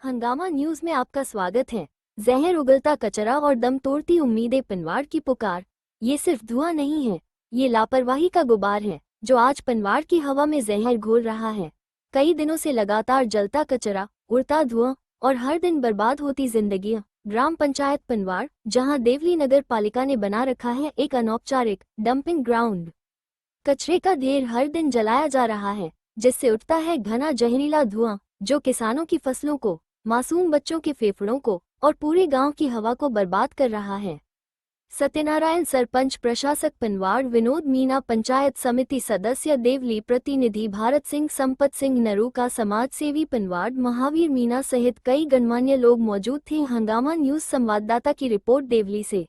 हंगामा न्यूज में आपका स्वागत है। जहर उगलता कचरा और दम तोड़ती उम्मीदें, पनवाड़ की पुकार। ये सिर्फ धुआं नहीं है, ये लापरवाही का गुबार है जो आज पनवाड़ की हवा में जहर घोल रहा है। कई दिनों से लगातार जलता कचरा, उड़ता धुआं और हर दिन बर्बाद होती जिंदगियां। ग्राम पंचायत पनवाड़, जहां देवली नगर पालिका ने बना रखा है एक अनौपचारिक डंपिंग ग्राउंड। कचरे का ढेर हर दिन जलाया जा रहा है, जिससे उठता है घना जहरीला धुआं जो किसानों की फसलों को, मासूम बच्चों के फेफड़ों को और पूरे गांव की हवा को बर्बाद कर रहा है। सत्यनारायण सरपंच, प्रशासक पनवाड़ विनोद मीना, पंचायत समिति सदस्य देवली प्रतिनिधि भारत सिंह, संपत सिंह नरूका, समाज सेवी पनवाड़ महावीर मीना सहित कई गणमान्य लोग मौजूद थे। हंगामा न्यूज संवाददाता की रिपोर्ट देवली से।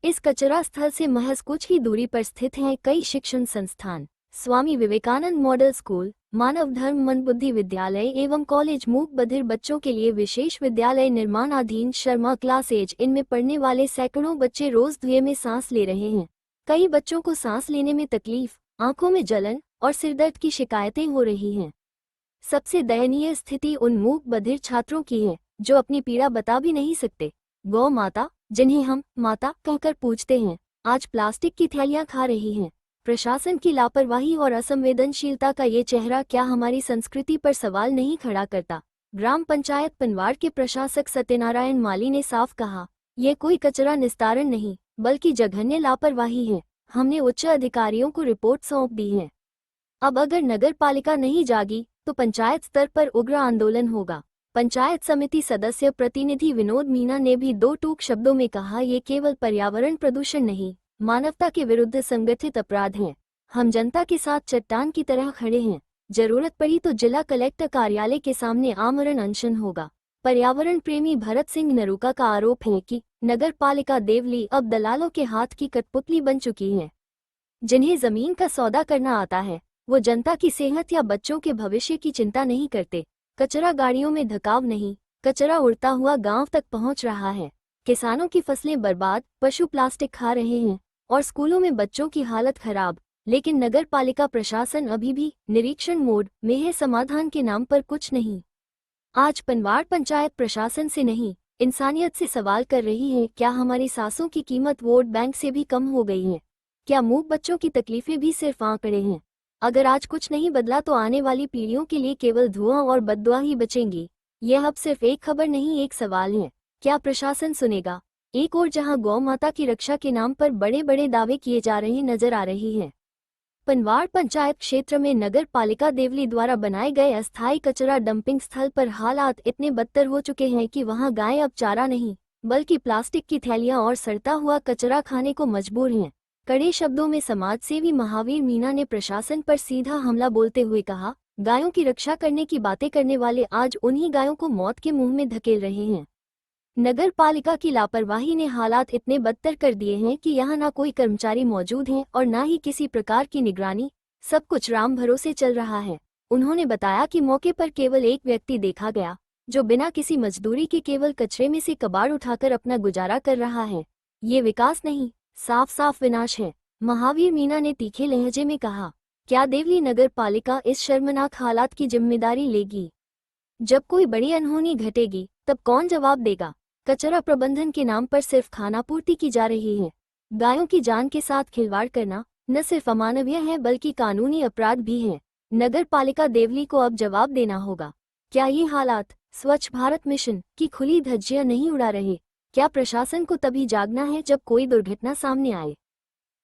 इस कचरा स्थल से महज कुछ ही दूरी पर स्थित हैं कई शिक्षण संस्थान, स्वामी विवेकानंद मॉडल स्कूल, मानव धर्म मंदबुद्धि विद्यालय एवं कॉलेज, मूक बधिर बच्चों के लिए विशेष विद्यालय निर्माणाधीन, शर्मा क्लासेज। इनमें पढ़ने वाले सैकड़ों बच्चे रोज धुएं में सांस ले रहे हैं। कई बच्चों को सांस लेने में तकलीफ, आंखों में जलन और सिरदर्द की शिकायतें हो रही हैं। सबसे दयनीय स्थिति उन मूक बधिर छात्रों की है जो अपनी पीड़ा बता भी नहीं सकते। गौ माता, जिन्हें हम माता कहकर पूजते हैं, आज प्लास्टिक की थैलियां खा रही हैं। प्रशासन की लापरवाही और असंवेदनशीलता का ये चेहरा क्या हमारी संस्कृति पर सवाल नहीं खड़ा करता? ग्राम पंचायत पनवाड़ के प्रशासक सत्यनारायण माली ने साफ कहा, ये कोई कचरा निस्तारण नहीं बल्कि जघन्य लापरवाही है। हमने उच्च अधिकारियों को रिपोर्ट सौंप दी है। अब अगर नगर पालिका नहीं जागी तो पंचायत स्तर पर उग्र आंदोलन होगा। पंचायत समिति सदस्य प्रतिनिधि विनोद मीना ने भी दो टूक शब्दों में कहा, ये केवल पर्यावरण प्रदूषण नहीं, मानवता के विरुद्ध संगठित अपराध हैं। हम जनता के साथ चट्टान की तरह खड़े हैं। जरूरत पड़ी तो जिला कलेक्टर कार्यालय के सामने आमरण अनशन होगा। पर्यावरण प्रेमी भरत सिंह नरूका का आरोप है कि नगर पालिका देवली अब दलालों के हाथ की कठपुतली बन चुकी है। जिन्हें जमीन का सौदा करना आता है, वो जनता की सेहत या बच्चों के भविष्य की चिंता नहीं करते। कचरा गाड़ियों में धकाव नहीं, कचरा उड़ता हुआ गांव तक पहुंच रहा है। किसानों की फसलें बर्बाद, पशु प्लास्टिक खा रहे हैं और स्कूलों में बच्चों की हालत खराब। लेकिन नगर पालिका प्रशासन अभी भी निरीक्षण मोड में है, समाधान के नाम पर कुछ नहीं। आज पनवाड़ पंचायत प्रशासन से नहीं, इंसानियत से सवाल कर रही है, क्या हमारी सांसों की कीमत वोट बैंक से भी कम हो गई है? क्या मूक बच्चों की तकलीफें भी सिर्फ आंकड़े हैं? अगर आज कुछ नहीं बदला तो आने वाली पीढ़ियों के लिए केवल धुआं और बददुआ ही बचेंगी। यह अब सिर्फ एक खबर नहीं, एक सवाल है, क्या प्रशासन सुनेगा? एक और जहां गौ माता की रक्षा के नाम पर बड़े बड़े दावे किए जा रहे नजर आ रही हैं। पनवाड़ पंचायत क्षेत्र में नगर पालिका देवली द्वारा बनाए गए अस्थायी कचरा डंपिंग स्थल पर हालात इतने बदतर हो चुके हैं कि वहां गायें अब चारा नहीं बल्कि प्लास्टिक की थैलियां और सड़ता हुआ कचरा खाने को मजबूर हैं। कड़े शब्दों में समाजसेवी महावीर मीना ने प्रशासन पर सीधा हमला बोलते हुए कहा, गायों की रक्षा करने की बातें करने वाले आज उन्हीं गायों को मौत के मुंह में धकेल रहे हैं। नगर पालिका की लापरवाही ने हालात इतने बदतर कर दिए हैं कि यहाँ ना कोई कर्मचारी मौजूद हैं और ना ही किसी प्रकार की निगरानी। सब कुछ राम भरोसे चल रहा है। उन्होंने बताया कि मौके पर केवल एक व्यक्ति देखा गया जो बिना किसी मजदूरी के केवल कचरे में से कबाड़ उठाकर अपना गुजारा कर रहा है। ये विकास नहीं, साफ साफ विनाश है। महावीर मीना ने तीखे लहजे में कहा, क्या देवली नगर पालिका इस शर्मनाक हालात की जिम्मेदारी लेगी? जब कोई बड़ी अनहोनी घटेगी तब कौन जवाब देगा? कचरा प्रबंधन के नाम पर सिर्फ खानापूर्ति की जा रही है। गायों की जान के साथ खिलवाड़ करना न सिर्फ अमानवीय है बल्कि कानूनी अपराध भी है। नगर पालिका देवली को अब जवाब देना होगा। क्या ये हालात स्वच्छ भारत मिशन की खुली धज्जियां नहीं उड़ा रहे? क्या प्रशासन को तभी जागना है जब कोई दुर्घटना सामने आए?